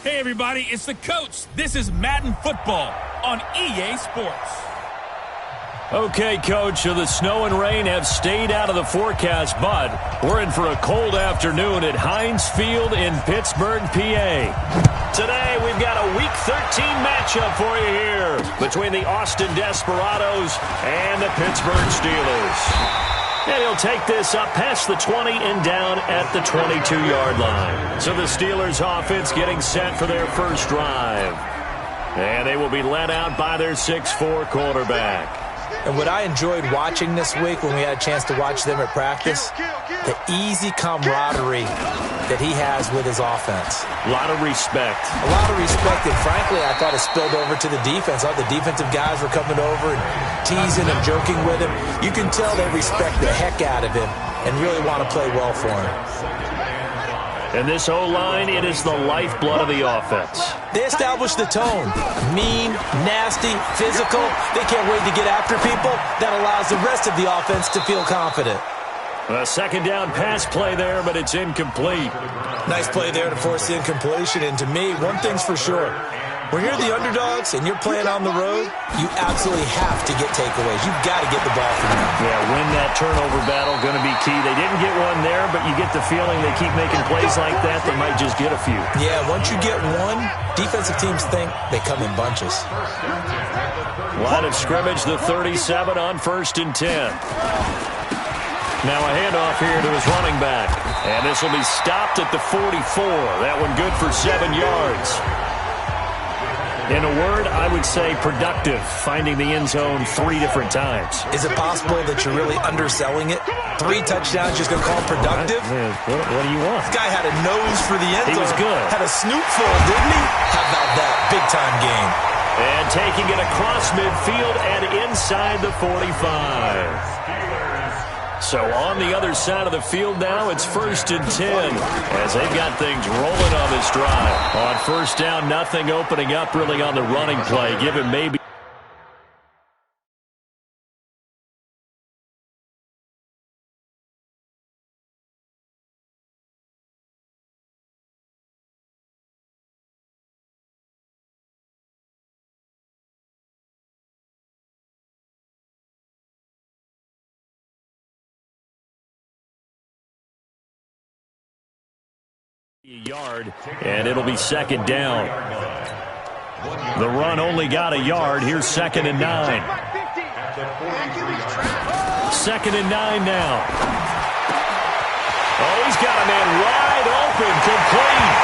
Hey, everybody, it's the coach. This is Madden Football on EA Sports. Okay, Coach, so the snow and rain have stayed out of the forecast, but we're in for a cold afternoon at Heinz Field in Pittsburgh, PA. Today, we've got a Week 13 matchup for you here between the Austin Desperados and the Pittsburgh Steelers. And he'll take this up past the 20 and down at the 22-yard line. So the Steelers offense getting set for their first drive. And they will be led out by their 6'4" quarterback. And what I enjoyed watching this week when we had a chance to watch them at practice, the easy camaraderie that he has with his offense. A lot of respect. A lot of respect, and frankly, I thought it spilled over to the defense. All the defensive guys were coming over and teasing and joking with him. You can tell they respect the heck out of him and really want to play well for him. And this O-line, it is the lifeblood of the offense. They establish the tone. Mean, nasty, physical. They can't wait to get after people. That allows the rest of the offense to feel confident. A second down pass play there, but it's incomplete. Nice play there to force the incompletion. And to me, one thing's for sure. When you're the underdogs and you're playing on the road, you absolutely have to get takeaways. You've got to get the ball from them. Yeah, win that turnover battle, going to be key. They didn't get one there, but you get the feeling they keep making plays like that, they might just get a few. Yeah, once you get one, defensive teams think they come in bunches. Line of scrimmage, the 37 on 1st and 10. Now a handoff here to his running back. And this will be stopped at the 44. That one good for 7 yards. In a word, I would say productive, finding the end zone 3 different times. Is it possible that you're really underselling it? 3 touchdowns, just going to call it productive? What do you want? This guy had a nose for the end zone. He was good. Had a snoot full, didn't he? How about that? Big-time game. And taking it across midfield and inside the 45. So on the other side of the field now, it's 1st and 10 as they've got things rolling on this drive. On 1st down, nothing opening up really on the running play. Give him maybe. Yard, and it'll be 2nd down. The run only got a yard. Here's 2nd and 9. 2nd and 9 now. Oh, he's got a man wide open, complete.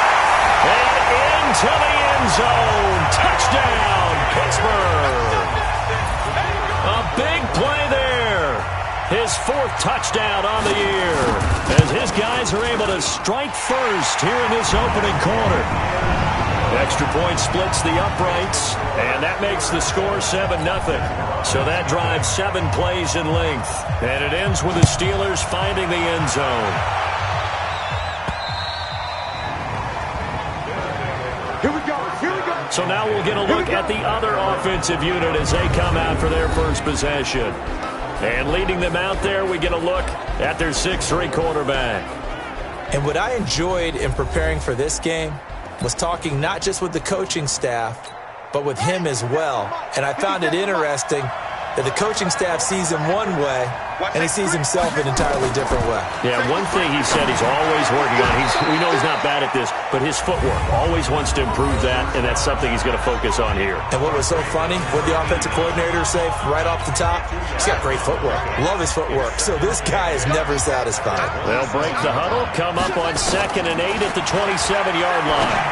And into the end zone. Touchdown, Pittsburgh. A big play there. His 4th touchdown on the year as his guys are able to strike first here in this opening quarter. Extra point splits the uprights, and that makes the score 7-0. So that drives 7 plays in length, and it ends with the Steelers finding the end zone. Here we go. So now we'll get a look at the other offensive unit as they come out for their first possession. And leading them out there, we get a look at their 6'3" quarterback. And what I enjoyed in preparing for this game was talking not just with the coaching staff, but with him as well. And I found it interesting that the coaching staff sees him one way, and he sees himself an entirely different way. Yeah, one thing he said he's always working on, we know he's not bad at this, but his footwork, always wants to improve that, and that's something he's going to focus on here. And what was so funny, what the offensive coordinator say right off the top, he's got great footwork. Love his footwork. So this guy is never satisfied. They'll break the huddle, come up on 2nd and 8 at the 27-yard line.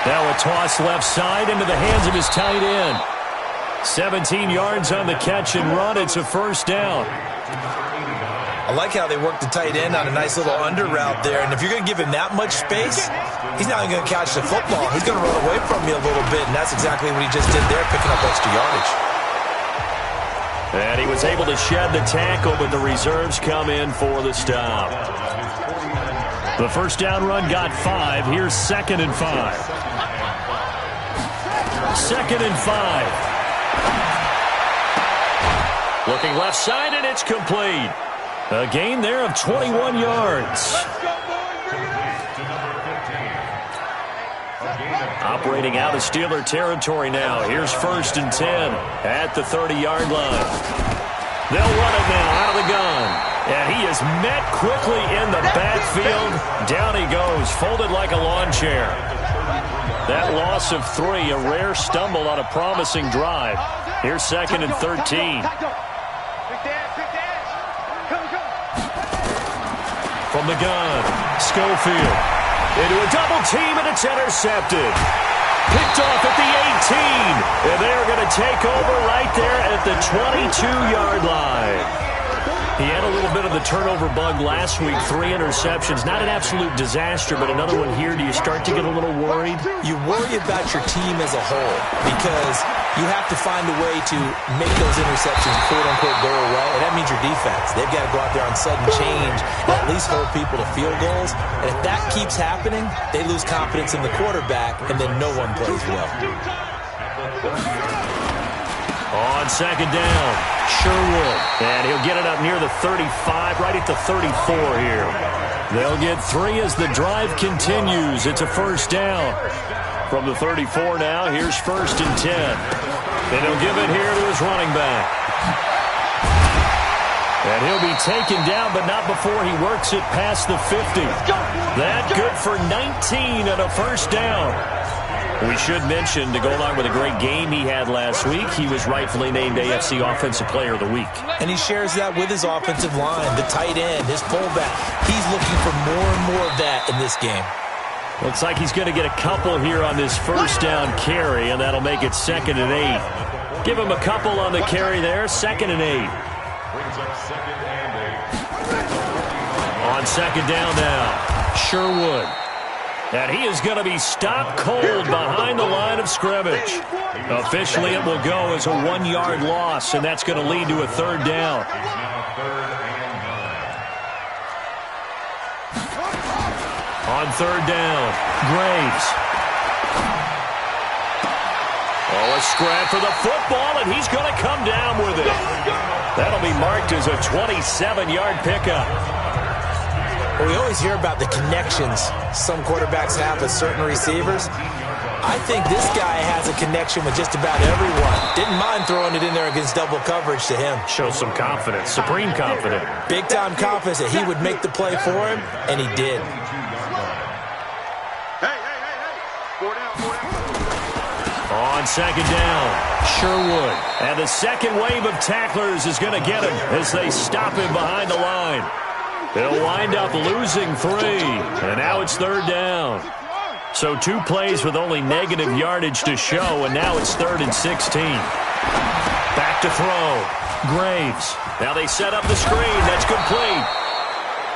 Now a toss left side into the hands of his tight end. 17 yards on the catch and run. It's a 1st down. I like how they work the tight end on a nice little under route there. And if you're going to give him that much space, he's not even going to catch the football. He's going to run away from you a little bit, and that's exactly what he just did there, picking up extra yardage. And he was able to shed the tackle, but the reserves come in for the stop. The 1st down run got 5. Here's 2nd and 5. 2nd and 5. Looking left side, and it's complete. A gain there of 21 yards. Operating out of Steeler territory now. Here's 1st and 10 at the 30-yard line. They'll run it now out of the gun. And he is met quickly in the backfield. Down he goes, folded like a lawn chair. That loss of 3, a rare stumble on a promising drive. Here's 2nd and 13. From the gun, Schofield. Into a double team, and it's intercepted. Picked off at the 18. And they're going to take over right there at the 22-yard line. He had a little bit of the turnover bug last week, 3 interceptions. Not an absolute disaster, but another one here. Do you start to get a little worried? You worry about your team as a whole because you have to find a way to make those interceptions, quote-unquote, go away, and that means your defense. They've got to go out there on sudden change and at least hold people to field goals. And if that keeps happening, they lose confidence in the quarterback, and then no one plays well. On 2nd down, Sherwood. And he'll get it up near the 35, right at the 34 here. They'll get 3 as the drive continues. It's a 1st down. From the 34 now, here's 1st and 10. And he'll give it here to his running back. And he'll be taken down, but not before he works it past the 50. That good for 19 and a 1st down. We should mention, to go along with a great game he had last week, he was rightfully named AFC Offensive Player of the Week. And he shares that with his offensive line, the tight end, his fullback. He's looking for more and more of that in this game. Looks like he's going to get a couple here on this 1st down carry, and that'll make it 2nd and 8. Give him a couple on the carry there, 2nd and 8. On 2nd down now, Sherwood. And he is going to be stopped cold behind the line of scrimmage. Officially, it will go as a 1-yard loss, and that's going to lead to a 3rd down. On 3rd down, Graves. Oh, a scrap for the football, and he's going to come down with it. That'll be marked as a 27-yard pickup. Well, we always hear about the connections some quarterbacks have with certain receivers. I think this guy has a connection with just about everyone. Didn't mind throwing it in there against double coverage to him. Shows some confidence, supreme confidence. Big-time confidence that he would make the play for him, and he did. On 2nd down, Sherwood. And the second wave of tacklers is going to get him as they stop him behind the line. They'll wind up losing 3, and now it's 3rd down. So 2 plays with only negative yardage to show, and now it's 3rd and 16. Back to throw. Graves. Now they set up the screen. That's complete.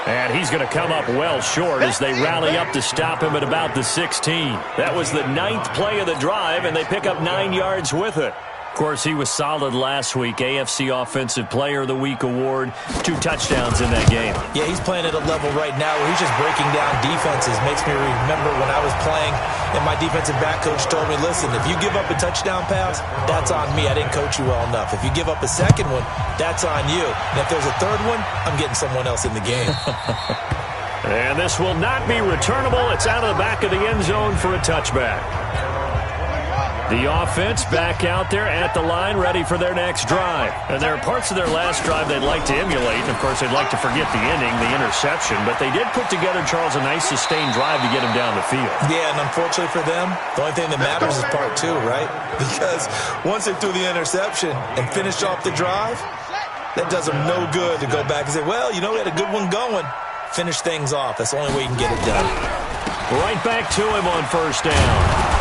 And he's going to come up well short as they rally up to stop him at about the 16. That was the 9th play of the drive, and they pick up 9 yards with it. Of course, he was solid last week. AFC Offensive Player of the Week award. 2 touchdowns in that game. Yeah, he's playing at a level right now where he's just breaking down defenses. Makes me remember when I was playing and my defensive back coach told me, listen, if you give up a touchdown pass, that's on me. I didn't coach you well enough. If you give up a second one, that's on you. And if there's a third one, I'm getting someone else in the game. And this will not be returnable. It's out of the back of the end zone for a touchback. The offense back out there at the line, ready for their next drive. And there are parts of their last drive they'd like to emulate. And, of course, they'd like to forget the inning, the interception. But they did put together, Charles, a nice sustained drive to get him down the field. Yeah, and unfortunately for them, the only thing that matters is part 2, right? Because once they threw the interception and finished off the drive, that does them no good to go back and say, well, you know, we had a good one going. Finish things off. That's the only way you can get it done. Right back to him on 1st down.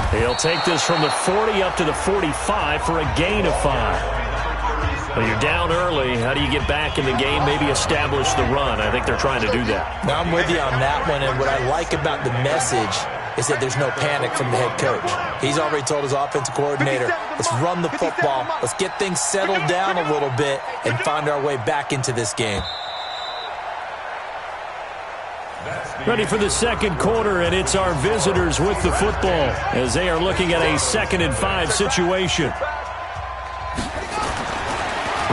He'll take this from the 40 up to the 45 for a gain of 5. Well, you're down early. How do you get back in the game, maybe establish the run? I think they're trying to do that. Now, I'm with you on that one, and what I like about the message is that there's no panic from the head coach. He's already told his offensive coordinator, let's run the football, let's get things settled down a little bit and find our way back into this game. Ready for the second quarter, and it's our visitors with the football as they are looking at a 2nd and 5 situation.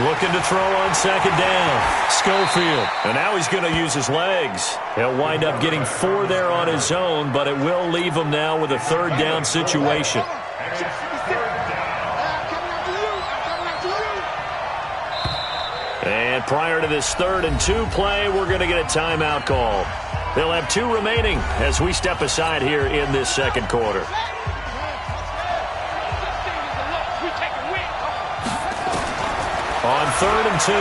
Looking to throw on second down. Schofield. And now he's going to use his legs. He'll wind up getting 4 there on his own, but it will leave him now with a third down situation. And prior to this 3rd and 2 play, we're going to get a timeout call. They'll have 2 remaining as we step aside here in this second quarter. On 3rd and 2,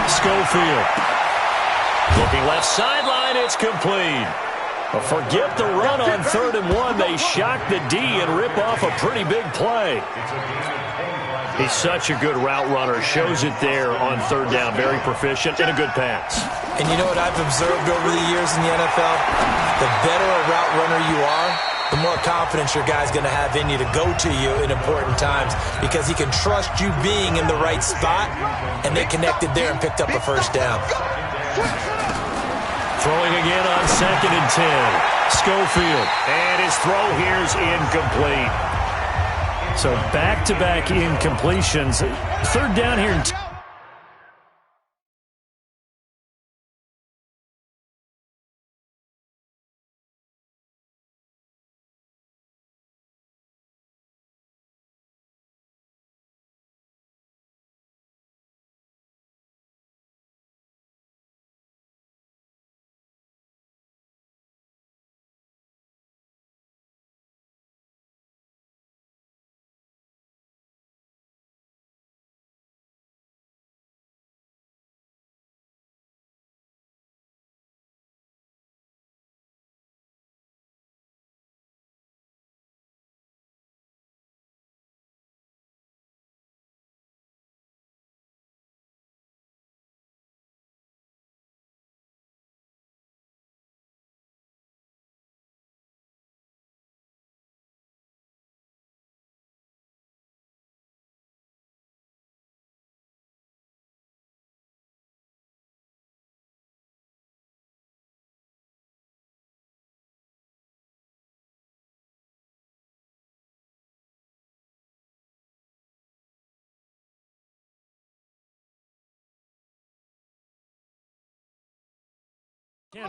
Schofield. Looking left sideline, it's complete. Well, forget the run on 3rd and 1. They shock the D and rip off a pretty big play. He's such a good route runner. Shows it there on 3rd down. Very proficient and a good pass. And you know what I've observed over the years in the NFL? The better a route runner you are, the more confidence your guy's going to have in you to go to you in important times because he can trust you being in the right spot, and they connected there and picked up a first down. Throwing again on 2nd and 10. Schofield. And his throw here's incomplete. So back-to-back incompletions. 3rd down here.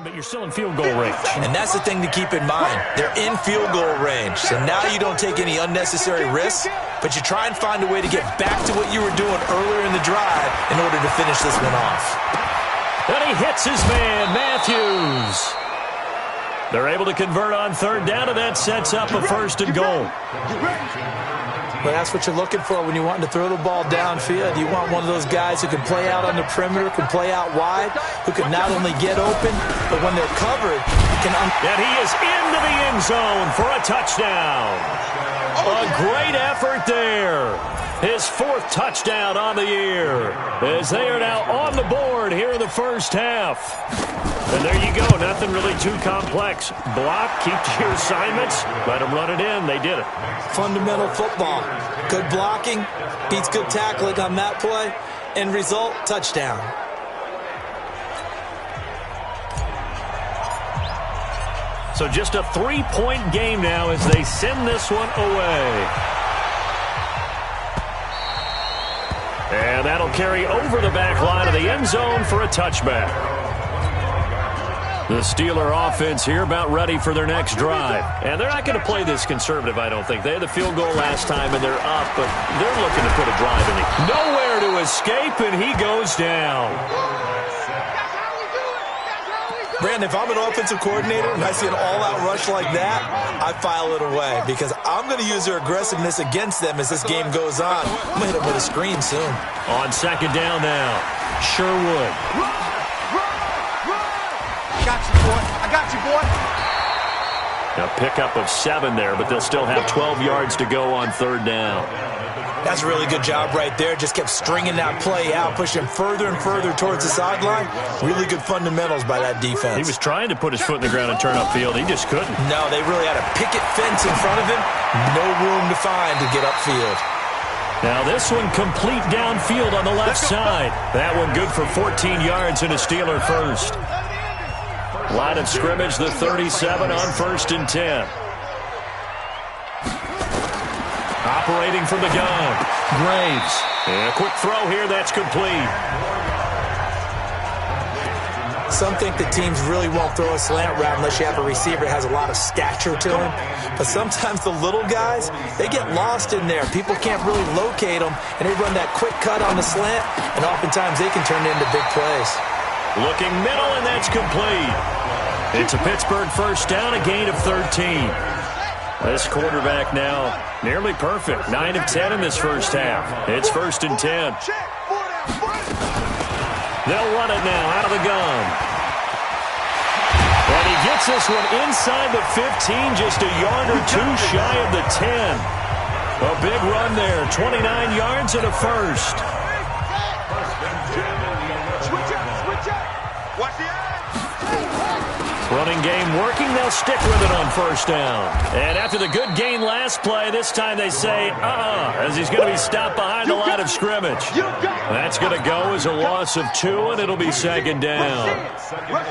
But you're still in field goal range. And that's the thing to keep in mind. They're in field goal range. So now you don't take any unnecessary risks, but you try and find a way to get back to what you were doing earlier in the drive in order to finish this one off. And he hits his man, Matthews. They're able to convert on 3rd down, and that sets up a 1st and goal. But that's what you're looking for when you want to throw the ball downfield. You want one of those guys who can play out on the perimeter, can play out wide, who can not only get open, but when they're covered, can... And he is into the end zone for a touchdown. A great effort there. His 4th touchdown on the year as they are now on the board here in the first half. And there you go. Nothing really too complex. Block, keep to your assignments, let them run it in. They did it. Fundamental football. Good blocking, beats good tackling on that play. End result, touchdown. So just a 3-point game now as they send this one away. And that'll carry over the back line of the end zone for a touchback. The Steeler offense here about ready for their next drive. And they're not going to play this conservative, I don't think. They had the field goal last time, and they're up, but they're looking to put a drive in. Nowhere to escape, and he goes down. Brandon, if I'm an offensive coordinator and I see an all-out rush like that, I file it away because I'm going to use their aggressiveness against them as this game goes on. I'm going to hit them with a screen soon. On 2nd down now, Sherwood. Got you, boy. I got you, boy. A pickup of 7 there, but they'll still have 12 yards to go on 3rd down. That's a really good job right there. Just kept stringing that play out, pushing further and further towards the sideline. Really good fundamentals by that defense. He was trying to put his foot in the ground and turn upfield. He just couldn't. No, they really had a picket fence in front of him. No room to find to get upfield. Now this one complete downfield on the left side. That one good for 14 yards and a Steeler first. Line of scrimmage, the 37 on 1st and 10. Operating from the gun, Graves. And a quick throw here, that's complete. Some think that teams really won't throw a slant route unless you have a receiver that has a lot of stature to him. But sometimes the little guys, they get lost in there. People can't really locate them, and they run that quick cut on the slant, and oftentimes they can turn it into big plays. Looking middle, and that's complete. It's a Pittsburgh first down, a gain of 13. This quarterback now nearly perfect. 9 of 10 in this first half. It's 1st and 10. They'll run it now out of the gun. And he gets this one inside the 15, just a yard or two shy of the 10. A big run there, 29 yards and a first. Running game working, they'll stick with it on first down. And after the good gain last play, this time they say, as he's going to be stopped behind the line of scrimmage. That's going to go as a loss of 2, and it'll be 2nd down.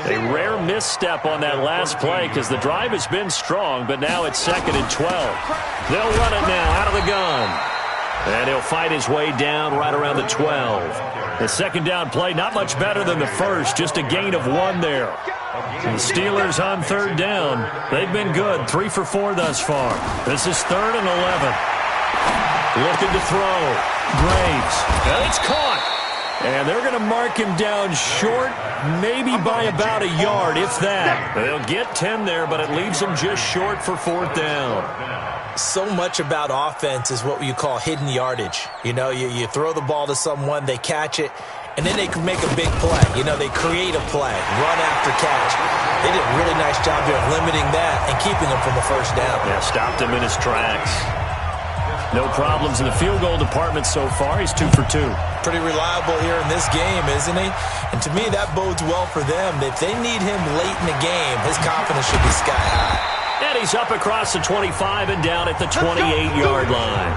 A rare misstep on that last play because the drive has been strong, but now it's 2nd and 12. They'll run it now out of the gun. And he'll fight his way down right around the 12. The 2nd down play, not much better than the first, just a gain of 1 there. The Steelers on 3rd down. They've been good, 3 for 4 thus far. This is 3rd and 11. Looking to throw. Graves. And it's caught. And they're going to mark him down short, maybe by about a yard, if that. They'll get 10 there, but it leaves them just short for 4th down. So much about offense is what you call hidden yardage. You know, you throw the ball to someone, they catch it, and then they can make a big play. You know, they create a play, run after catch. They did a really nice job here of limiting that and keeping him from a first down. Yeah, stopped him in his tracks. No problems in the field goal department so far. He's 2 for 2. Pretty reliable here in this game, isn't he? And to me, that bodes well for them. If they need him late in the game, his confidence should be sky high. And he's up across the 25 and down at the 28-yard line.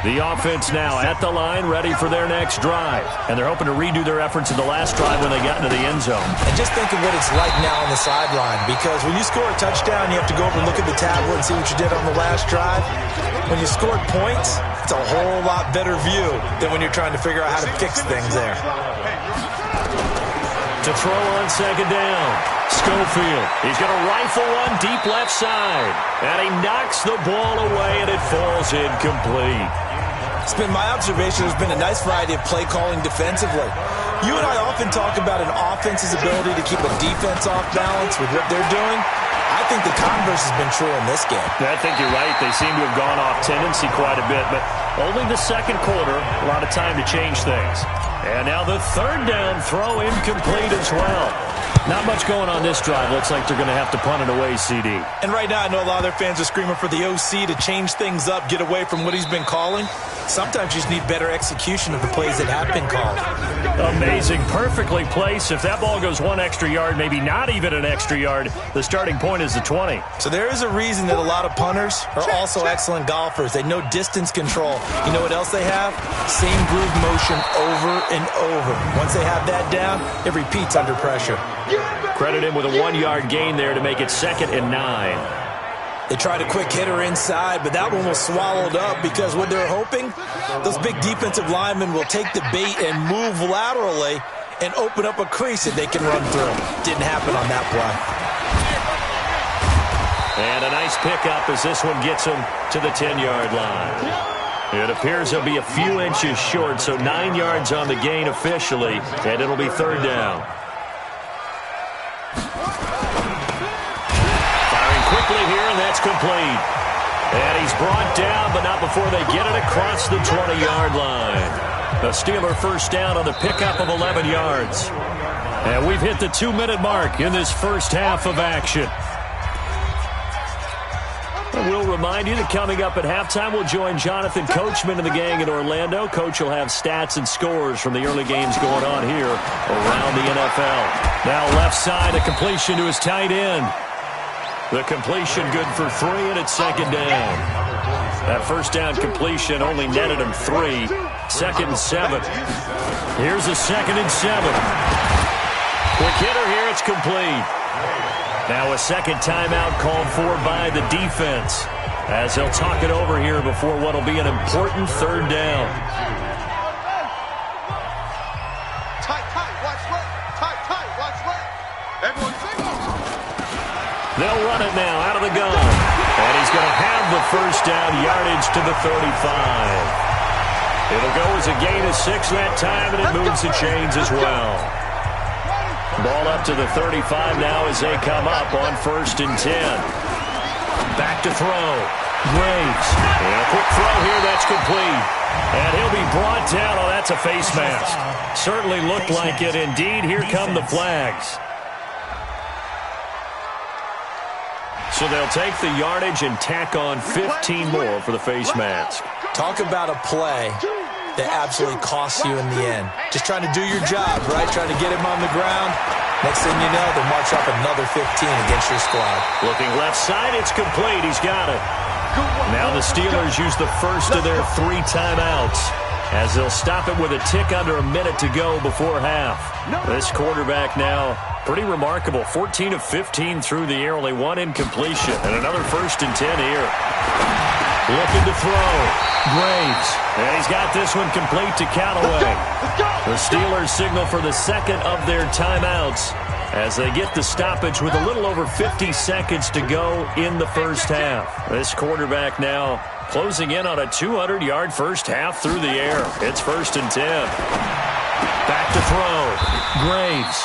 The offense now at the line, ready for their next drive. And they're hoping to redo their efforts in the last drive when they got into the end zone. And just think of what it's like now on the sideline, because when you score a touchdown, you have to go over and look at the tablet and see what you did on the last drive. When you scored points, it's a whole lot better view than when you're trying to figure out how to fix things there. To throw on 2nd down, Schofield. He's going to rifle one deep left side. And he knocks the ball away, and it falls incomplete. It's been my observation there's been a nice variety of play calling defensively. You and I often talk about an offense's ability to keep a defense off balance with what they're doing. I think the converse has been true in this game. I think you're right. They seem to have gone off tendency quite a bit, but only the 2nd quarter, a lot of time to change things. And now the 3rd down throw incomplete as well. Not much going on this drive. Looks like they're going to have to punt it away, CD. And right now I know a lot of their fans are screaming for the OC to change things up, get away from what he's been calling. Sometimes you just need better execution of the plays that have been called. Amazing. Perfectly placed. If that ball goes 1 extra yard, maybe not even an extra yard, the starting point is the 20. So there is a reason that a lot of punters are also excellent golfers. They know distance control. You know what else they have? Same groove motion over and over. Once they have that down, it repeats under pressure. Credit him with a 1-yard gain there to make it 2nd and 9. They tried a quick hitter inside, but that one was swallowed up because what they're hoping, those big defensive linemen will take the bait and move laterally and open up a crease that they can run through. Didn't happen on that play. And a nice pickup as this one gets him to the 10-yard line. It appears he'll be a few inches short, so 9 yards on the gain officially, and it'll be 3rd down. Quickly here, and that's complete. And he's brought down, but not before they get it across the 20-yard line. A Steeler first down on the pickup of 11 yards. And we've hit the 2-minute mark in this first half of action. And we'll remind you that coming up at halftime, we'll join Jonathan Coachman and the gang in Orlando. Coach will have stats and scores from the early games going on here around the NFL. Now left side, a completion to his tight end. The completion good for 3, and it's 2nd down. That first down completion only netted him 3. 2nd and 7. Here's a 2nd and 7. Quick hitter here, it's complete. Now a second timeout called for by the defense. as they'll talk it over here before what will be an important third down. They'll run it now out of the gun. And he's going to have the first down, yardage to the 35. It'll go as a gain of 6 that time, and it moves the chains as well. Ball up to the 35 now as they come up on 1st and 10. Back to throw. Graves. And a quick throw here that's complete. And he'll be brought down. Oh, that's a face mask. Certainly looked like it. Indeed, here come the flags. So they'll take the yardage and tack on 15 more for the face mask. Talk about a play that absolutely costs you in the end. Just trying to do your job, right? Trying to get him on the ground. Next thing you know, they'll march up another 15 against your squad. Looking left side, it's complete. He's got it. Now the Steelers use the first of their 3 timeouts as they'll stop it with a tick under a minute to go before half. This quarterback now, pretty remarkable. 14 of 15 through the air, only 1 incompletion. And another 1st and 10 here. Looking to throw. Graves. And he's got this one complete to Callaway. The Steelers signal for the second of their timeouts as they get the stoppage with a little over 50 seconds to go in the first half. This quarterback now closing in on a 200-yard first half through the air. It's 1st and 10. Back to throw. Graves.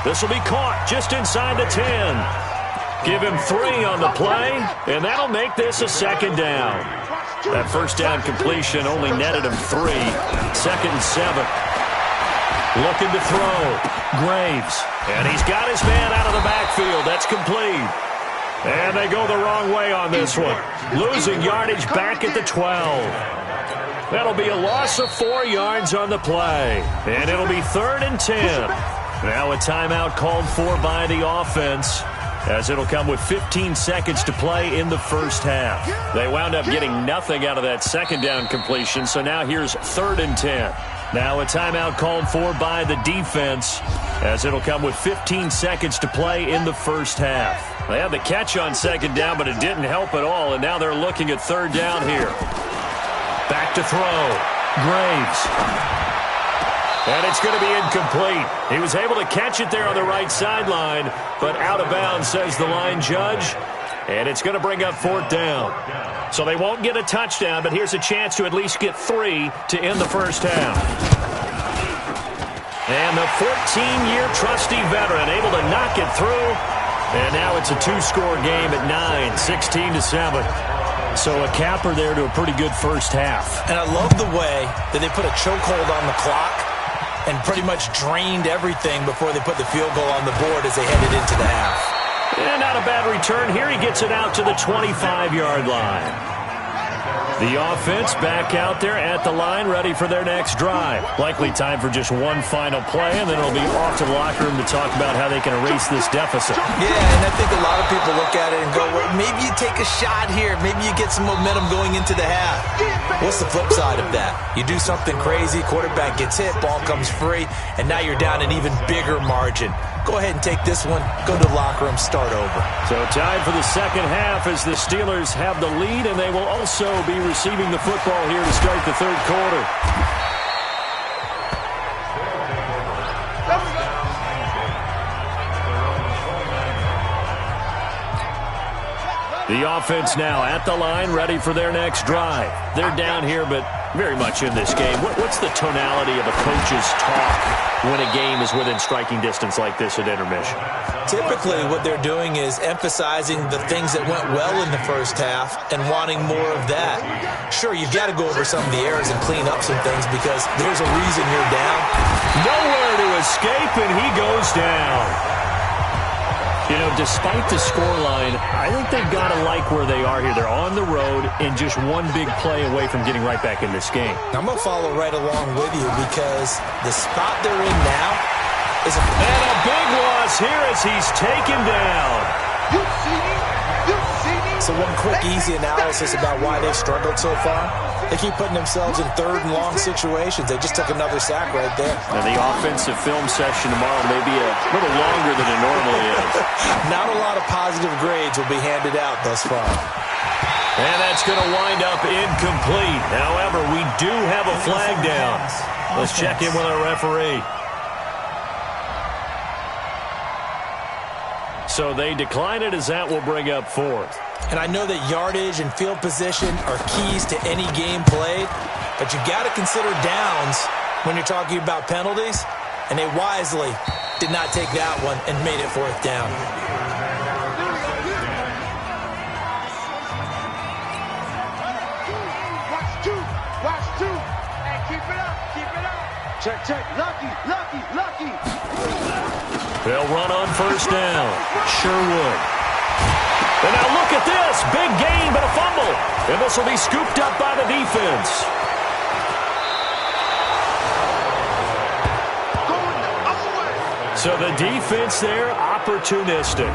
This will be caught just inside the 10. Give him 3 on the play, and that'll make this a 2nd down. That first down completion only netted him 3. 2nd and 7. Looking to throw. Graves. And he's got his man out of the backfield. That's complete. And they go the wrong way on this one. Losing yardage back at the 12. That'll be a loss of 4 yards on the play. And it'll be 3rd and 10. Now a timeout called for by the offense, as it'll come with 15 seconds to play in the first half. They wound up getting nothing out of that 2nd down completion, so now here's 3rd and 10. Now a timeout called for by the defense, as it'll come with 15 seconds to play in the first half. They had the catch on 2nd down, but it didn't help at all, and now they're looking at 3rd down here. Back to throw. Graves. And it's going to be incomplete. He was able to catch it there on the right sideline, but out of bounds, says the line judge. And it's going to bring up 4th down. So they won't get a touchdown, but here's a chance to at least get 3 to end the first half. And the 14-year trusty veteran able to knock it through. And now it's a 2-score game at 9, 16-7. So a capper there to a pretty good first half. And I love the way that they put a chokehold on the clock and pretty much drained everything before they put the field goal on the board as they headed into the half. And not a bad return here. He gets it out to the 25-yard line. The offense back out there at the line, ready for their next drive. Likely time for just one final play, and then it'll be off to the locker room to talk about how they can erase this deficit. Yeah, and I think a lot of people look at it and go, well, maybe you take a shot here. Maybe you get some momentum going into the half. What's the flip side of that? You do something crazy, quarterback gets hit, ball comes free, and now you're down an even bigger margin. Go ahead and take this one, go to the locker room, start over. So tied for the second half as the Steelers have the lead, and they will also be receiving the football here to start the third quarter. The offense now at the line, ready for their next drive. They're down here, but very much in this game. What's the tonality of a coach's talk when a game is within striking distance like this at intermission? Typically, what they're doing is emphasizing the things that went well in the first half and wanting more of that. Sure, you've got to go over some of the errors and clean up some things because there's a reason you're down. Nowhere to escape, and he goes down. You know, despite the scoreline, I think they've got to like where they are here. They're on the road and just one big play away from getting right back in this game. I'm going to follow right along with you because the spot they're in now is and a big loss here as he's taken down. You see me? You see me? So one quick, easy analysis about why they've struggled so far. They keep putting themselves in third and long situations. They just took another sack right there. And the offensive film session tomorrow may be a little longer than it normally is. Not a lot of positive grades will be handed out thus far. And that's going to wind up incomplete. However, we do have a flag down. Let's check in with our referee. So they decline it as that will bring up fourth. And I know that yardage and field position are keys to any game played, but you've got to consider downs when you're talking about penalties, and they wisely did not take that one and made it fourth down. Watch two. Hey, keep it up. Check. Lucky. They'll run on first down. Sherwood. And now look at this. Big gain, but a fumble. And this will be scooped up by the defense. So the defense there, opportunistic.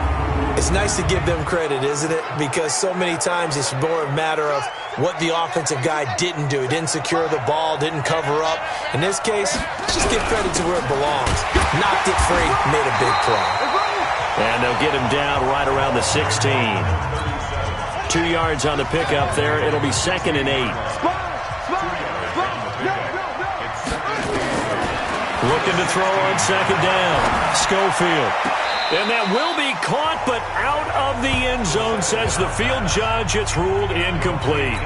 It's nice to give them credit, isn't it? Because so many times it's more a matter of what the offensive guy didn't do. He didn't secure the ball, didn't cover up. In this case, just give credit to where it belongs. Knocked it free, made a big play. And they'll get him down right around the 16. 2 yards on the pickup there. It'll be 2nd and 8. Looking to throw on 2nd down. Schofield. And that will be caught, but out of the end zone, says the field judge. It's ruled incomplete.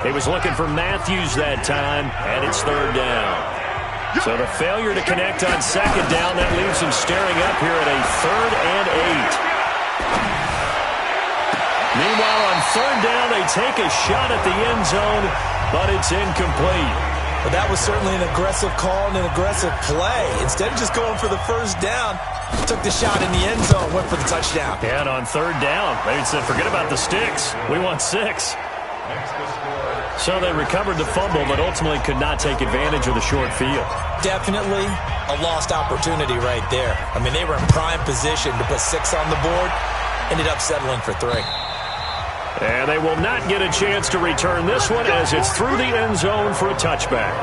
He was looking for Matthews that time, and it's 3rd down. So the failure to connect on 2nd down, that leaves him staring up here at a 3rd and 8. Meanwhile, on 3rd down, they take a shot at the end zone, but it's incomplete. But that was certainly an aggressive call and an aggressive play. Instead of just going for the first down, took the shot in the end zone, went for the touchdown. Yeah, and on 3rd down, they said, forget about the sticks. We want 6. So they recovered the fumble, but ultimately could not take advantage of the short field. Definitely a lost opportunity right there. I mean, they were in prime position to put 6 on the board, ended up settling for 3. And they will not get a chance to return this one as it's through the end zone for a touchback.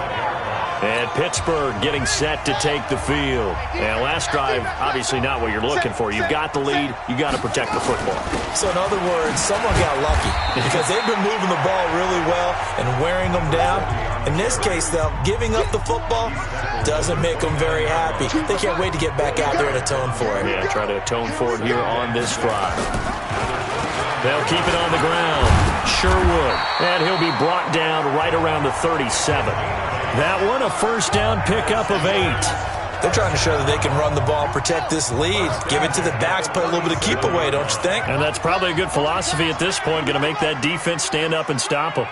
And Pittsburgh getting set to take the field. And last drive, obviously not what you're looking for. You've got the lead. You've got to protect the football. So in other words, someone got lucky because they've been moving the ball really well and wearing them down. In this case, though, giving up the football doesn't make them very happy. They can't wait to get back out there and atone for it. Yeah, try to atone for it here on this drive. They'll keep it on the ground. Sherwood. And he'll be brought down right around the 37. That one, a first down pickup of 8. They're trying to show that they can run the ball, protect this lead, give it to the backs, play a little bit of keep away, don't you think? And that's probably a good philosophy at this point, going to make that defense stand up and stop them.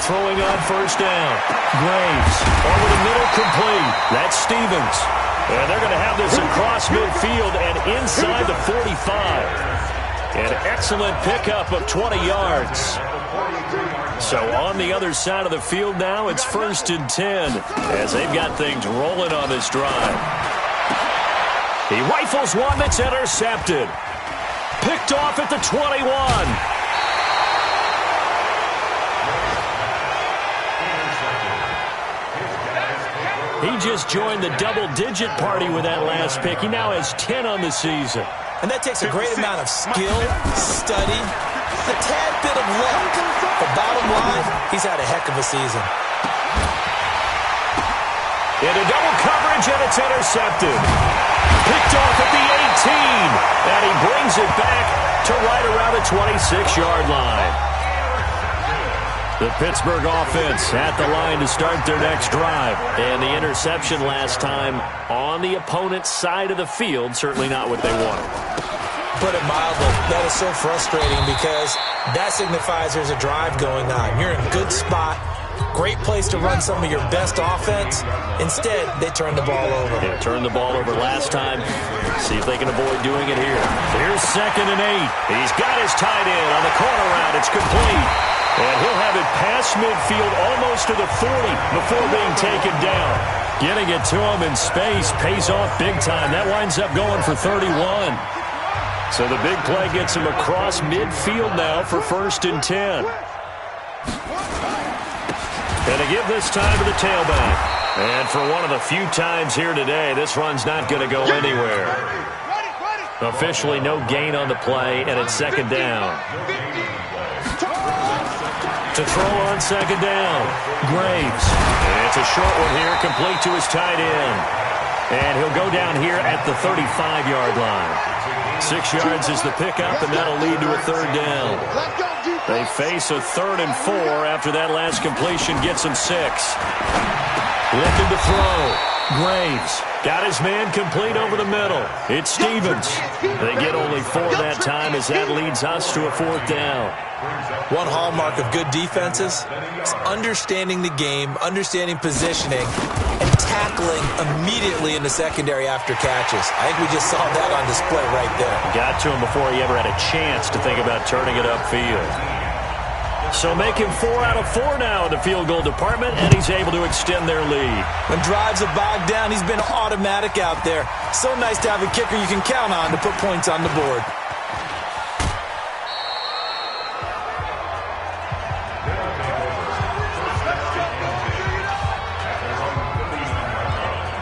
Throwing on first down. Graves over the middle, complete. That's Stevens. And they're going to have this across midfield and inside the 45. An excellent pickup of 20 yards. So on the other side of the field now, it's 1st and 10 as they've got things rolling on this drive. He rifles one that's intercepted. Picked off at the 21. He just joined the double-digit party with that last pick. He now has 10 on the season. And that takes a great amount of skill, study, a tad bit of luck. But bottom line, he's had a heck of a season. Into double coverage, and it's intercepted. Picked off at the 18. And he brings it back to right around the 26-yard line. The Pittsburgh offense at the line to start their next drive. And the interception last time on the opponent's side of the field, certainly not what they wanted. Put it mildly, that is so frustrating because that signifies there's a drive going on. You're in a good spot, great place to run some of your best offense. Instead, they turn the ball over. Yeah, turned the ball over last time. See if they can avoid doing it here. Here's 2nd and 8. He's got his tight end on the corner route. It's complete. And he'll have it past midfield almost to the 40 before being taken down. Getting it to him in space pays off big time. That winds up going for 31. So the big play gets him across midfield now for 1st and 10. And to give this time to the tailback. And for one of the few times here today, this run's not going to go anywhere. Officially no gain on the play, and it's 2nd down. To throw on 2nd down, Graves. And it's a short one here, complete to his tight end. And he'll go down here at the 35-yard line. 6 yards is the pickup, and that'll lead to a 3rd down. They face a 3rd and 4 after that last completion gets them 6. Looking to throw. Graves got his man complete over the middle. It's Stevens. They get only 4 that time as that leads us to a 4th down. One hallmark of good defenses is understanding the game, understanding positioning, and tackling immediately in the secondary after catches. I think we just saw that on display right there. Got to him before he ever had a chance to think about turning it upfield. So make him 4 out of 4 now in the field goal department, and he's able to extend their lead. When drives are bogged down, he's been automatic out there. So nice to have a kicker you can count on to put points on the board.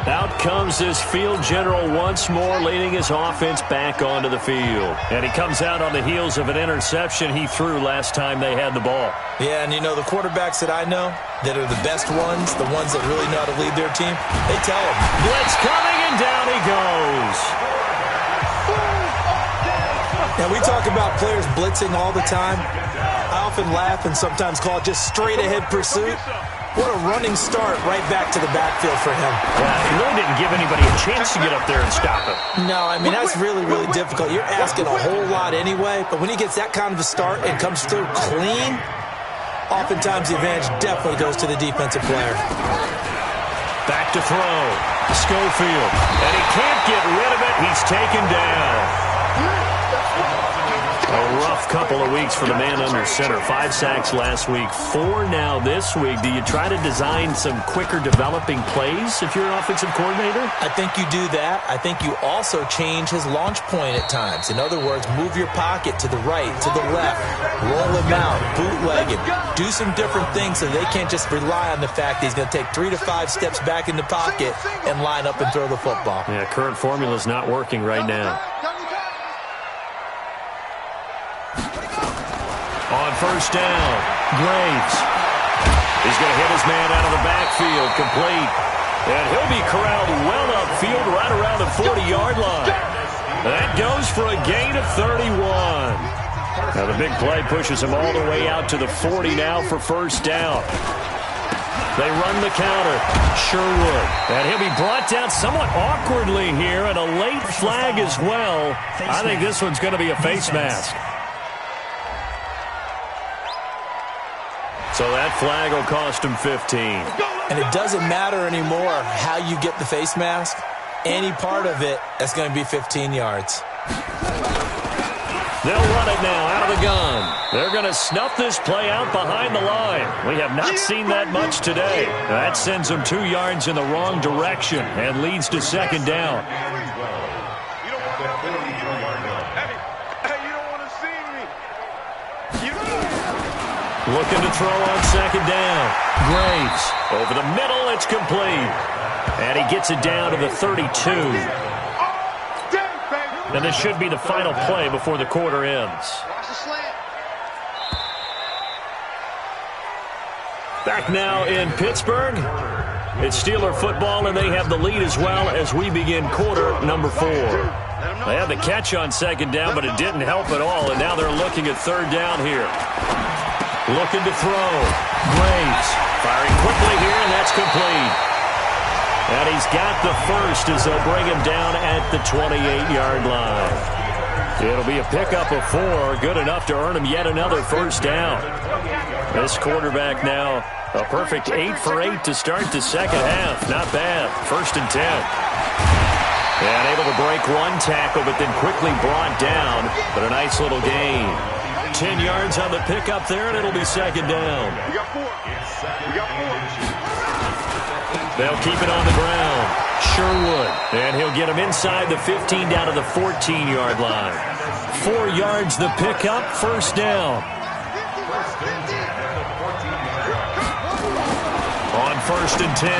Out comes this field general once more, leading his offense back onto the field. And he comes out on the heels of an interception he threw last time they had the ball. Yeah, and you know, the quarterbacks that I know that are the best ones, the ones that really know how to lead their team, they tell them. Blitz coming, and down he goes. Now, we talk about players blitzing all the time. I often laugh and sometimes call it just straight-ahead pursuit. What a running start right back to the backfield for him. Yeah, he really didn't give anybody a chance to get up there and stop him. No, I mean, that's really, really difficult. You're asking a whole lot anyway, but when he gets that kind of a start and comes through clean, oftentimes the advantage definitely goes to the defensive player. Back to throw. Schofield. And he can't get rid of it. He's taken down. A rough couple of weeks for the man under center. 5 sacks last week, 4 now this week. Do you try to design some quicker developing plays if you're an offensive coordinator? I think you do that. I think you also change his launch point at times. In other words, move your pocket to the right, to the left, roll him out, bootleg him, do some different things so they can't just rely on the fact that he's going to take 3 to 5 steps back in the pocket and line up and throw the football. Yeah, current formula is not working right now. On 1st down, Graves. He's going to hit his man out of the backfield, complete. And he'll be corralled well upfield right around the 40-yard line. That goes for a gain of 31. Now the big play pushes him all the way out to the 40 now for 1st down. They run the counter. Sherwood. And he'll be brought down somewhat awkwardly here, and a late flag as well. I think this one's going to be a face mask. So that flag will cost him 15. And it doesn't matter anymore how you get the face mask. Any part of it, that's going to be 15 yards. They'll run it now out of the gun. They're going to snuff this play out behind the line. We have not seen that much today. That sends them 2 yards in the wrong direction and leads to 2nd down. Looking to throw on 2nd down. Graves. Over the middle, it's complete. And he gets it down to the 32. And this should be the final play before the quarter ends. Back now in Pittsburgh. It's Steeler football, and they have the lead as well as we begin quarter number 4. They had the catch on 2nd down, but it didn't help at all, and now they're looking at 3rd down here. Looking to throw. Graves firing quickly here, and that's complete. And he's got the first as they'll bring him down at the 28-yard line. It'll be a pickup of 4, good enough to earn him yet another 1st down. This quarterback now a perfect 8 for 8 to start the 2nd half. Not bad. 1st and 10. And able to break 1 tackle, but then quickly brought down. But a nice little gain. 10 yards on the pickup there, and it'll be 2nd down. We got 4. We got 4. They'll keep it on the ground. Sherwood. And he'll get him inside the 15 down to the 14-yard line. 4 yards the pickup, first down. On 1st and 10,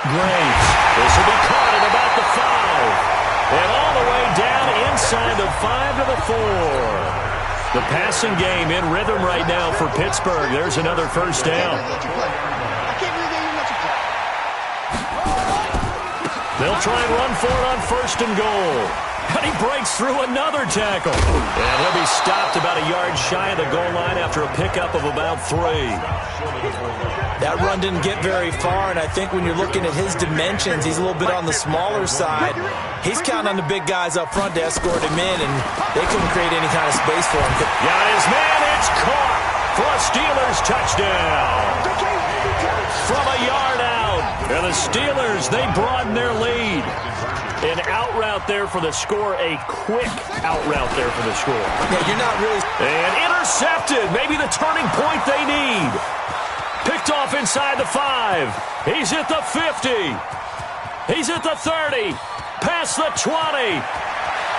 Graves. This will be caught at about the 5. And all the way down inside the 5 to the 4. The passing game in rhythm right now for Pittsburgh. There's another first down. They'll try and run for it on 1st and goal. And he breaks through another tackle. And he'll be stopped about a yard shy of the goal line after a pickup of about 3. That run didn't get very far, and I think when you're looking at his dimensions, he's a little bit on the smaller side. He's counting on the big guys up front to escort him in, and they couldn't create any kind of space for him. Got his man, it's caught for a Steelers touchdown. From a yard out, and the Steelers, they broaden their lead. An out route there for the score, a quick out route there for the score. Yeah, you're not really... And intercepted, maybe the turning point they need. Picked off inside the 5. He's at the 50. He's at the 30. Past the 20.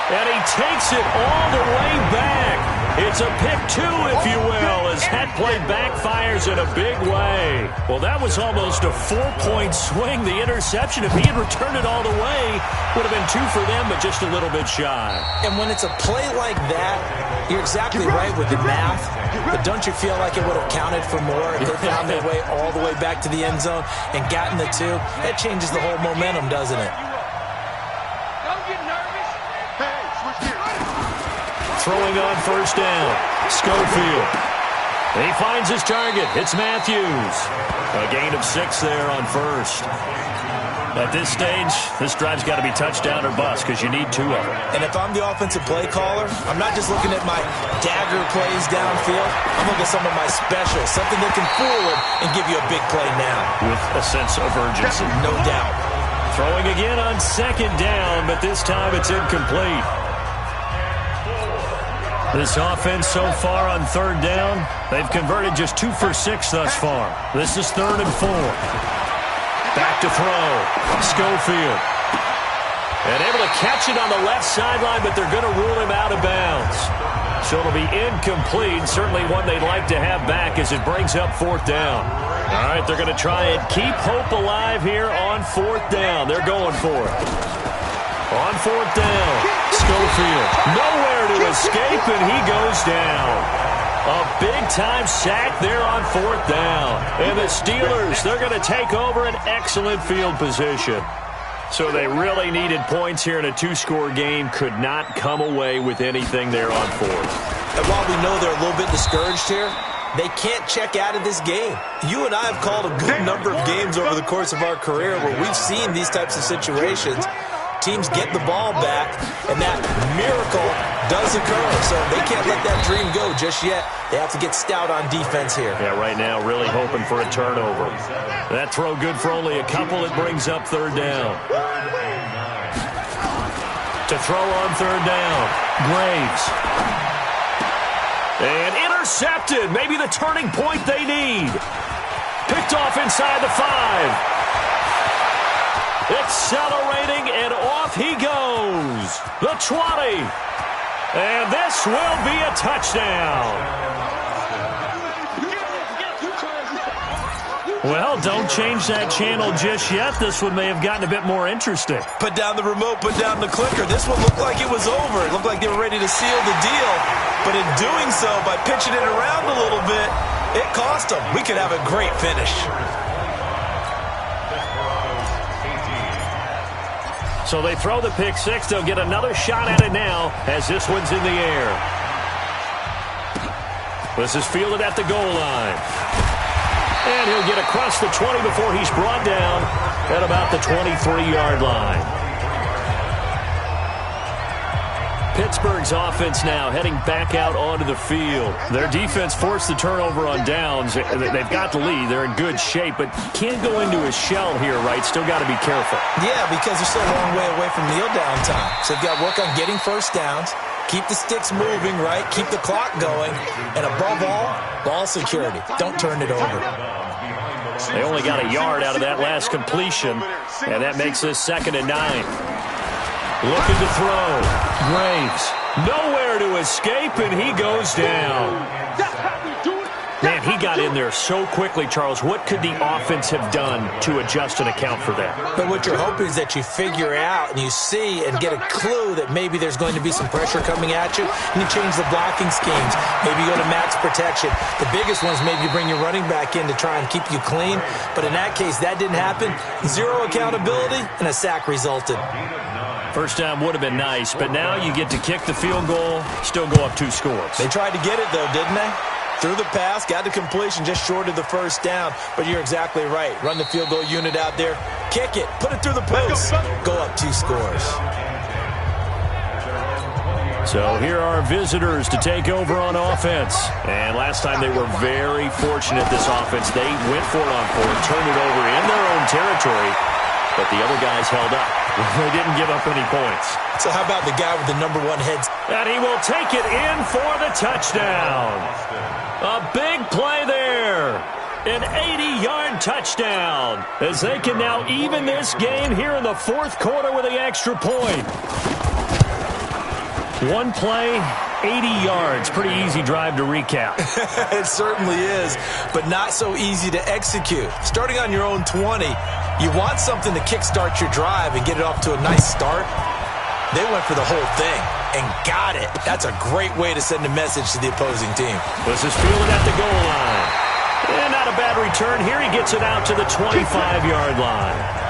And he takes it all the way back. It's a pick 2, if you will, as that play backfires in a big way. Well, that was almost a 4-point swing, the interception. If he had returned it all the way, would have been 2 for them, but just a little bit shy. And when it's a play like that, you're exactly right with the math, but don't you feel like it would have counted for more if they found their way all the way back to the end zone and gotten the 2? That changes the whole momentum, doesn't it? Throwing on 1st down, Schofield. He finds his target. It's Matthews. A gain of 6 there on 1st. At this stage, this drive's got to be touchdown or bust because you need 2 of them. And if I'm the offensive play caller, I'm not just looking at my dagger plays downfield. I'm looking at some of my specials, something that can fool him and give you a big play now. With a sense of urgency. No doubt. Throwing again on 2nd down, but this time it's incomplete. This offense so far on 3rd down, they've converted just 2 for 6 thus far. This is 3rd and 4. Back to throw. Schofield. And able to catch it on the left sideline, but they're going to rule him out of bounds. So it'll be incomplete. Certainly one they'd like to have back as it brings up 4th down. All right, they're going to try and keep hope alive here on 4th down. They're going for it. On 4th down, Schofield. Nowhere to escape, and he goes down. A big-time sack there on 4th down. And the Steelers, they're going to take over an excellent field position. So they really needed points here in a 2-score game. Could not come away with anything there on 4th. And while we know they're a little bit discouraged here, they can't check out of this game. You and I have called a good number of games over the course of our career where we've seen these types of situations. Teams get the ball back, and that miracle does occur. So they can't let that dream go just yet. They have to get stout on defense here. Yeah, right now really hoping for a turnover. That throw good for only a couple. It brings up 3rd down. To throw on 3rd down, Graves. And intercepted. Maybe the turning point they need. Picked off inside the 5. Accelerating, and off he goes. The 20. And this will be a touchdown. Well, don't change that channel just yet. This one may have gotten a bit more interesting. Put down the remote, put down the clicker. This one looked like it was over. It looked like they were ready to seal the deal. But in doing so, by pitching it around a little bit, it cost them. We could have a great finish. So they throw the pick 6. They'll get another shot at it now as this one's in the air. This is fielded at the goal line. And he'll get across the 20 before he's brought down at about the 23-yard line. Pittsburgh's offense now heading back out onto the field. Their defense forced the turnover on downs. They've got the lead. They're in good shape, but can't go into a shell here, right? Still got to be careful. Yeah, because they're still a long way away from kneel down time. So they've got to work on getting first downs, keep the sticks moving, right? Keep the clock going. And above all, ball security. Don't turn it over. They only got a yard out of that last completion, and that makes this 2nd and 9. Looking to throw. Graves. Nowhere to escape, and he goes down. Man, he got in there so quickly, Charles. What could the offense have done to adjust and account for that? But what you're hoping is that you figure out and you see and get a clue that maybe there's going to be some pressure coming at you, and you change the blocking schemes. Maybe you go to max protection. The biggest one is maybe you bring your running back in to try and keep you clean. But in that case, that didn't happen. Zero accountability, and a sack resulted. First down would have been nice, but now you get to kick the field goal, still go up 2 scores. They tried to get it, though, didn't they? Through the pass, got the completion just short of the first down. But you're exactly right. Run the field goal unit out there. Kick it. Put it through the post. Go up 2 scores. So here are visitors to take over on offense. And last time they were very fortunate, this offense. They went for it on 4th, turned it over in their own territory. But the other guys held up. They didn't give up any points. So how about the guy with the #1 head? And he will take it in for the touchdown. A big play there. An 80-yard touchdown. As they can now even this game here in the 4th quarter with the extra point. One play, 80 yards. Pretty easy drive to recap. It certainly is, but not so easy to execute. Starting on your own 20, you want something to kickstart your drive and get it off to a nice start. They went for the whole thing and got it. That's a great way to send a message to the opposing team. This is fielded at the goal line. And not a bad return here. He gets it out to the 25-yard line.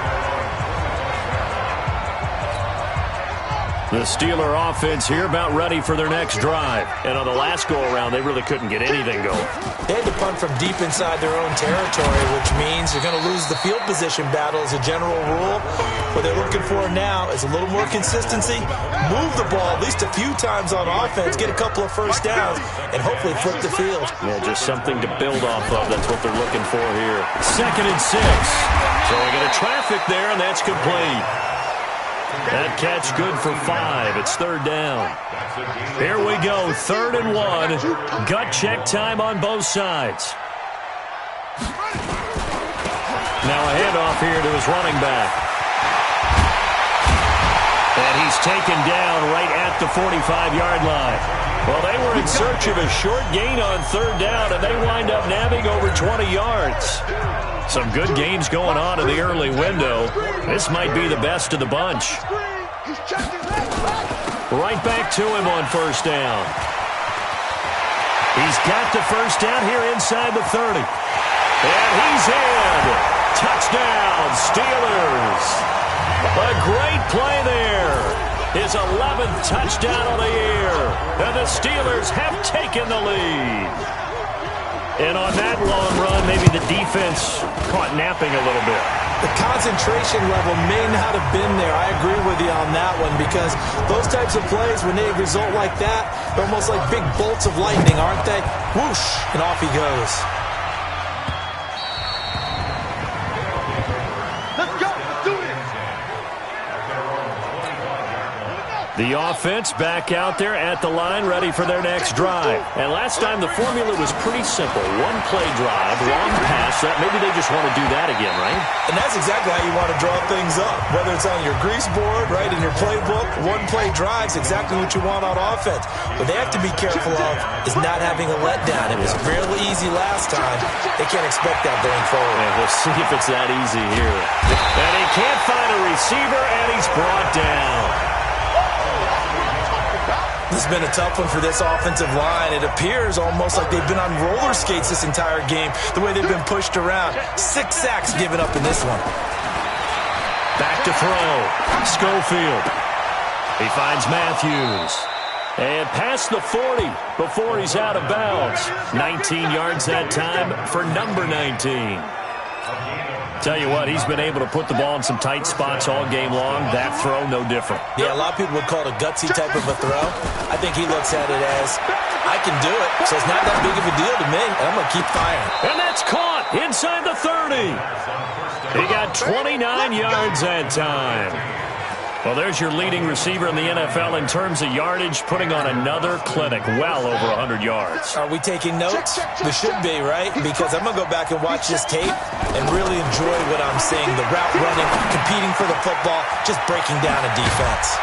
The Steeler offense here about ready for their next drive. And on the last go-around, they really couldn't get anything going. They had to punt from deep inside their own territory, which means you're going to lose the field position battle as a general rule. What they're looking for now is a little more consistency, move the ball at least a few times on offense, get a couple of first downs, and hopefully flip the field. Yeah, just something to build off of. That's what they're looking for here. 2nd and 6. So we get a traffic there, and that's complete. That catch good for 5. It's 3rd down. Here we go, 3rd and 1. Gut check time on both sides. Now a handoff here to his running back. And he's taken down right at the 45-yard line. Well, they were in search of a short gain on 3rd down, and they wind up nabbing over 20 yards. Some good games going on in the early window. This might be the best of the bunch. Right back to him on 1st down. He's got the 1st down here inside the 30. And he's in. Touchdown, Steelers. A great play there. His 11th touchdown of the year. And the Steelers have taken the lead. And on that long run, maybe the defense caught napping a little bit. The concentration level may not have been there. I agree with you on that one because those types of plays, when they result like that, they're almost like big bolts of lightning, aren't they? Whoosh, and off he goes. Let's go. Let's do it. The offense back out there at the line, ready for their next drive. And last time the formula was pretty simple. One play drive, long pass. Maybe they just want to do that again, right? And that's exactly how you want to draw things up. Whether it's on your grease board, right, in your playbook, one play drive's exactly what you want on offense. What they have to be careful of is not having a letdown. It was fairly easy last time. They can't expect that going forward. And we'll see if it's that easy here. And he can't find a receiver, and he's brought down. This has been a tough one for this offensive line. It appears almost like they've been on roller skates this entire game, the way they've been pushed around. 6 sacks given up in this one. Back to throw. Schofield. He finds Matthews. And past the 40 before he's out of bounds. 19 yards that time for number 19. Tell you what, he's been able to put the ball in some tight spots all game long. That throw, no different. Yeah, a lot of people would call it a gutsy type of a throw. I think he looks at it as, I can do it, so it's not that big of a deal to me, and I'm going to keep firing. And that's caught inside the 30. He got 29 yards that time. Well, there's your leading receiver in the NFL in terms of yardage, putting on another clinic, well over 100 yards. Are we taking notes? We should be, right? Because I'm going to go back and watch this tape and really enjoy what I'm seeing. The route running, competing for the football, just breaking down a defense.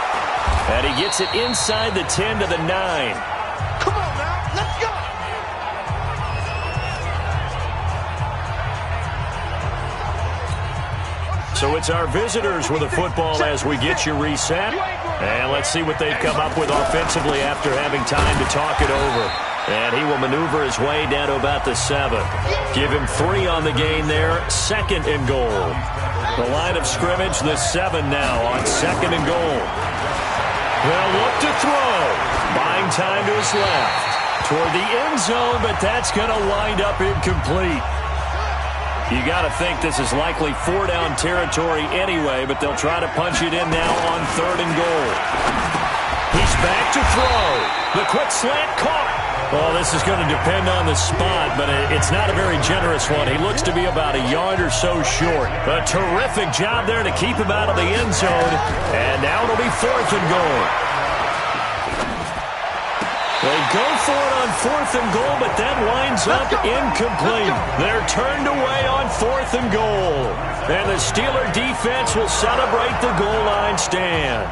And he gets it inside the 10 to the 9. Come on now, let's go. So it's our visitors with the football as we get you reset. And let's see what they've come up with offensively after having time to talk it over. And he will maneuver his way down to about the 7. Give him 3 on the gain there. 2nd and goal. The line of scrimmage, the 7 now on 2nd and goal. They'll look to throw. Buying time to his left. Toward the end zone, but that's going to wind up incomplete. You got to think this is likely 4-down territory anyway, but they'll try to punch it in now on 3rd and goal. He's back to throw. The quick slant caught. Well, this is going to depend on the spot, but it's not a very generous one. He looks to be about a yard or so short. A terrific job there to keep him out of the end zone. And now it'll be 4th and goal. They go for it on 4th and goal, but that winds up incomplete. They're turned away on 4th and goal. And the Steeler defense will celebrate the goal line stand.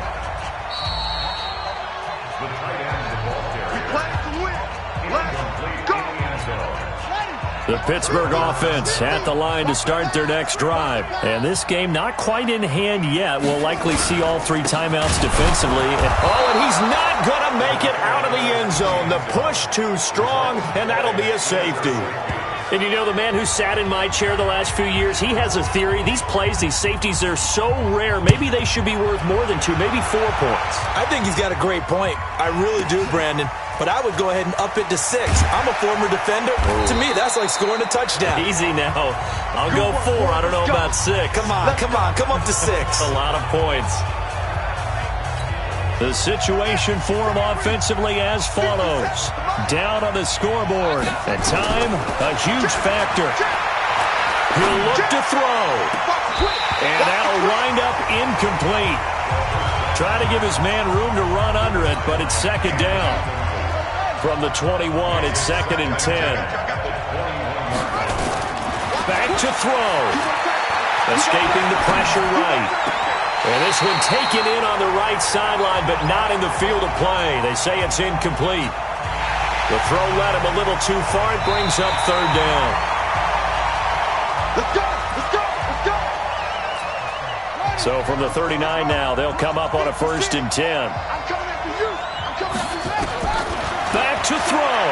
The Pittsburgh offense at the line to start their next drive. And this game not quite in hand yet. We'll likely see all 3 timeouts defensively. And he's not going to make it out of the end zone. The push too strong, and that'll be a safety. And you know, the man who sat in my chair the last few years, he has a theory. These plays, these safeties, they're so rare. Maybe they should be worth more than 2, maybe 4 points. I think he's got a great point. I really do, Brandon. But I would go ahead and up it to 6. I'm a former defender. To me, that's like scoring a touchdown. Easy now. I'll go 4. I don't know about 6. Come on. Come up to 6. A lot of points. The situation for him offensively as follows. Down on the scoreboard. And time, a huge factor. He'll look to throw. And that'll wind up incomplete. Try to give his man room to run under it, but it's 2nd down. From the 21, it's 2nd and 10. Back to throw. Escaping the pressure right. And this one taken in on the right sideline, but not in the field of play. They say it's incomplete. The throw led him a little too far. It brings up 3rd down. Let's go! So from the 39 now, they'll come up on a 1st and 10. I'm coming after you. Back to throw.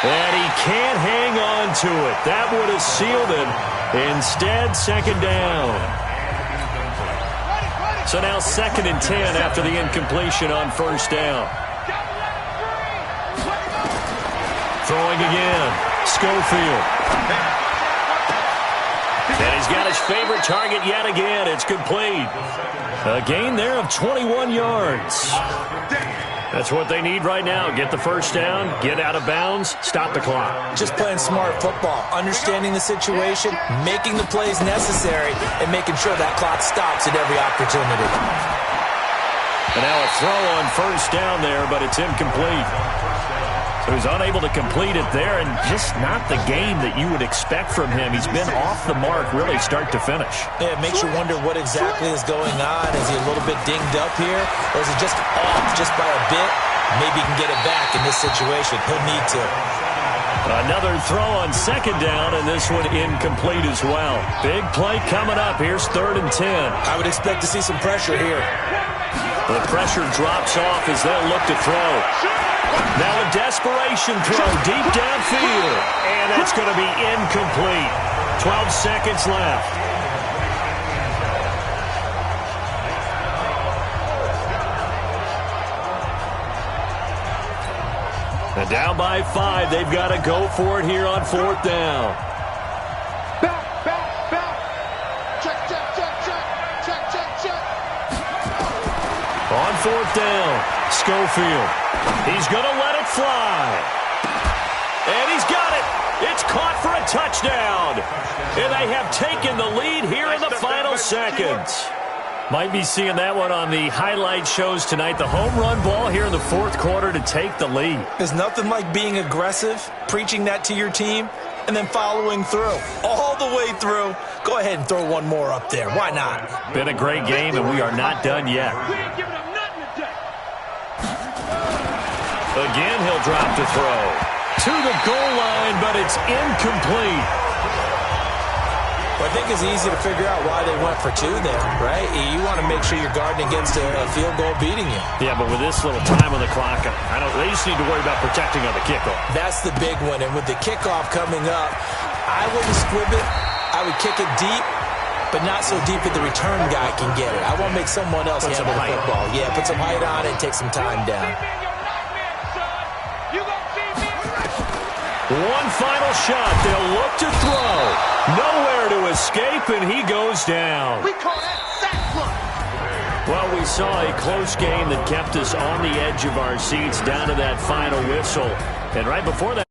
And he can't hang on to it. That would have sealed it. Instead, 2nd down. So now 2nd and 10 after the incompletion on 1st down. Throwing again. Schofield. And he's got his favorite target yet again. It's complete. A gain there of 21 yards. That's what they need right now. Get the 1st down, get out of bounds, stop the clock. Just playing smart football, understanding the situation, making the plays necessary, and making sure that clock stops at every opportunity. And now a throw on 1st down there, but it's incomplete. So he's unable to complete it there, and just not the game that you would expect from him. He's been off the mark really start to finish. Yeah, it makes you wonder what exactly is going on. Is he a little bit dinged up here, or is he just off just by a bit? Maybe he can get it back in this situation. He'll need to. Another throw on 2nd down, and this one incomplete as well. Big play coming up. Here's 3rd and 10. I would expect to see some pressure here. The pressure drops off as they'll look to throw. Now a desperation throw deep downfield. And that's going to be incomplete. 12 seconds left. And down by 5. They've got to go for it here on 4th down. Back. Check. On 4th down. Schofield. He's going to let it fly. And he's got it. It's caught for a touchdown. And they have taken the lead here in the final seconds. Might be seeing that one on the highlight shows tonight. The home run ball here in the fourth quarter to take the lead. There's nothing like being aggressive, preaching that to your team, and then following through. All the way through. Go ahead and throw one more up there. Why not? Been a great game, and we are not done yet. We ain't giving them nothing today. Again, he'll drop to throw. To the goal line, but it's incomplete. Well, I think it's easy to figure out why they went for two there, right? You want to make sure you're guarding against a field goal beating you. Yeah, but with this little time on the clock, they just need to worry about protecting on the kickoff. That's the big one, and with the kickoff coming up, I wouldn't squib it. I would kick it deep, but not so deep that the return guy can get it. I want to make someone else handle the football. Yeah, put some height on it and take some time down. One final shot. They'll look to throw. Nowhere to escape, and he goes down. We call that sack flush. Well, we saw a close game that kept us on the edge of our seats down to that final whistle. And right before that,